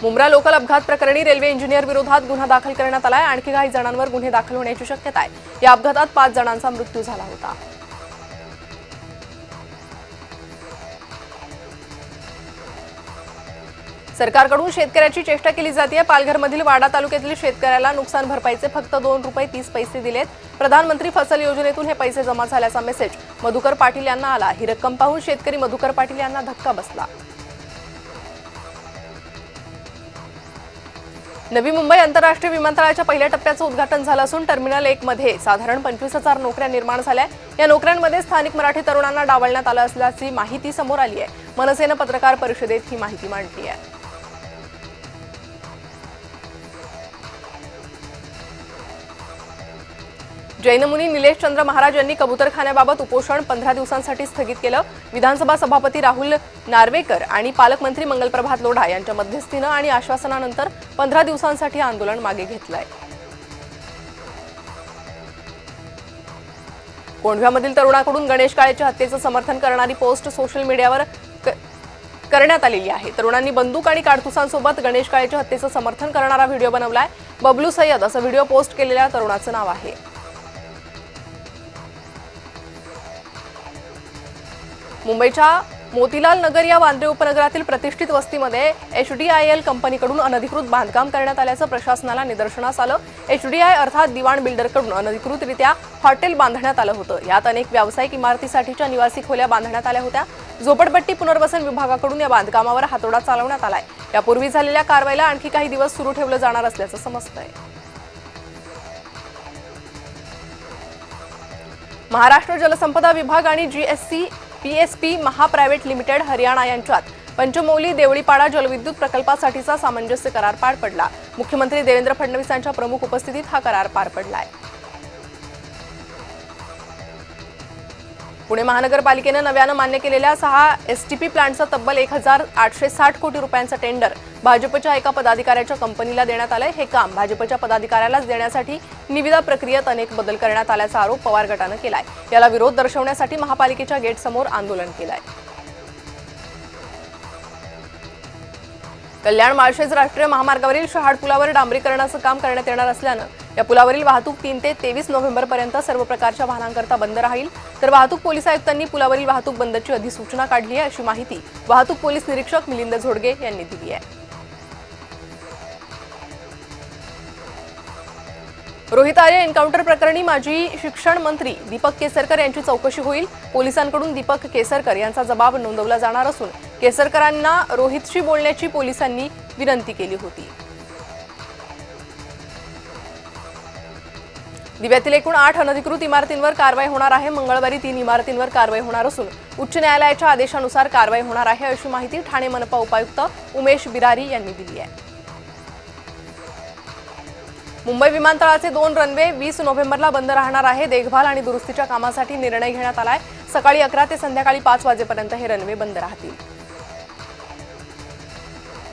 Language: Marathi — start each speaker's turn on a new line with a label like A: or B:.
A: मुंब्रा लोकल अपघात प्रकरणी रेल्वे इंजिनियर विरोधात गुन्हा दाखल करण्यात आलाय। आणखी काही जणांवर गुन्हे दाखल होण्याची शक्यता आहे। या अपघातात 5 जणांचा मृत्यू झाला होता। सरकारकडून शेतकऱ्याची चेष्टा केली जाते। पालघरमधील वाडा तालुक्यातील शेतकऱ्याला नुकसान भरपाईचे फक्त ₹2.30 दिलेत। प्रधानमंत्री फसल योजनेतून हे पैसे जमा झाल्याचा मेसेज मधुकर पाटील यांना आला। ही रक्कम पाहून शेतकरी मधुकर पाटील यांना धक्का बसला। नवी मुंबई आंतरराष्ट्रीय विमानतळाच्या पहिल्या टप्प्याचं उद्घाटन झालं असून टर्मिनल 1 मध्ये साधारण 25,000 नोकऱ्या निर्माण झाल्या। या नोकऱ्यांमध्ये स्थानिक मराठी तरुणांना डावलण्यात आलं असल्याची माहिती समोर आली आहे। मनसेनं पत्रकार परिषदेत ही माहिती मांडली आहे। जैनमुनी निलेश चंद्र महाराज यांनी कबूतरखान्याबाबत उपोषण 15 दिवसांसाठी स्थगित केलं। विधानसभा सभापती राहुल नार्वेकर आणि पालकमंत्री मंगलप्रभात लोढा यांच्या मध्यस्थीनं आणि आश्वासनानंतर 15 दिवसांसाठी आंदोलन मागे घेतलंय। कोंढव्यामधील तरुणाकडून गणेश काळेच्या हत्येचं समर्थन करणारी पोस्ट सोशल मीडियावर करण्यात आलेली आहे। तरुणांनी बंदूक आणि काडतुसांसोबत गणेश काळेच्या हत्येचं समर्थन करणारा व्हिडिओ बनवलाय। बबलू सय्यद असं व्हिडिओ पोस्ट केलेल्या तरुणाचं नाव आहे। मुंबईच्या मोतीलाल नगर या वांद्रे उपनगरातील प्रतिष्ठित वस्तीमध्ये HDIL कंपनीकडून अनधिकृत बांधकाम करण्यात आल्याचं प्रशासनाला निदर्शनास आलं। HDI अर्थात दिवाण बिल्डरकडून अनधिकृतरित्या हॉटेल बांधण्यात आलं होतं। यात अनेक व्यावसायिक इमारतीसाठीच्या निवासी खोल्या बांधण्यात आल्या होत्या। झोपडपट्टी पुनर्वसन विभागाकडून या बांधकामावर हातोडा चालवण्यात आलाय। यापूर्वी झालेल्या कारवाईला आणखी काही दिवस सुरू ठेवलं जाणार असल्याचं समजतंय। महाराष्ट्र जलसंपदा विभाग आणि GSC PSP महा प्रायव्हेट लिमिटेड हरियाणा यांच्यात पंचमौली देवळीपाडा जलविद्युत प्रकल्पासाठीचा सामंजस्य करार पार पडला। मुख्यमंत्री देवेंद्र फडणवीस यांच्या प्रमुख उपस्थितीत हा करार पार पडलाय। पुणे महानगरपालिकेनं नव्यानं मान्य केलेल्या 6 STP प्लांटचं तब्बल 1,860 कोटी रुपयांचं टेंडर भाजपच्या एका पदाधिकाऱ्याच्या कंपनीला देण्यात आलंय। हे काम भाजपच्या पदाधिकाऱ्यालाच देण्यासाठी निविदा प्रक्रियेत अनेक बदल करण्यात आल्याचा आरोप पवार गटानं केलाय। याला विरोध दर्शवण्यासाठी महापालिकेच्या गेटसमोर आंदोलन केलंय। कल्याण माळशेज राष्ट्रीय महामार्गावरील शहाड पुलावर डांबरीकरणाचं काम करण्यात येणार असल्यानं या पुलावरील वाहतूक 3 ते 23 नोव्हेंबरपर्यंत सर्व प्रकारच्या वाहनांकरता बंद राहील। तर वाहतूक पोलीस आयुक्तांनी पुलावरील वाहतूक बंदची अधिसूचना काढली आहे, अशी माहिती वाहतूक पोलीस निरीक्षक मिलिंद झोडगे यांनी दिली आहे। रोहित आर्य एन्काउंटर प्रकरणी माजी शिक्षण मंत्री दीपक केसरकर यांची चौकशी होईल। पोलिसांकडून दीपक केसरकर यांचा जबाब नोंदवला जाणार असून केसरकरांना रोहितशी बोलण्याची पोलिसांनी विनंती केली होती। दिव्यातील एकूण 8 अनधिकृत इमारतींवर कारवाई होणार आहे। मंगळवारी 3 इमारतींवर कारवाई होणार असून उच्च न्यायालयाच्या आदेशानुसार कारवाई होणार आहे, अशी माहिती ठाणे मनपा उपायुक्त उमेश बिरारी यांनी दिली आहे। मुंबई विमानतळाचे 2 रनवे 20 नोव्हेंबरला बंद राहणार आहे। देखभाल आणि दुरुस्तीच्या कामासाठी निर्णय घेण्यात आलाय। सकाळी 11 ते संध्याकाळी 5 वाजेपर्यंत हे रनवे बंद राहतील।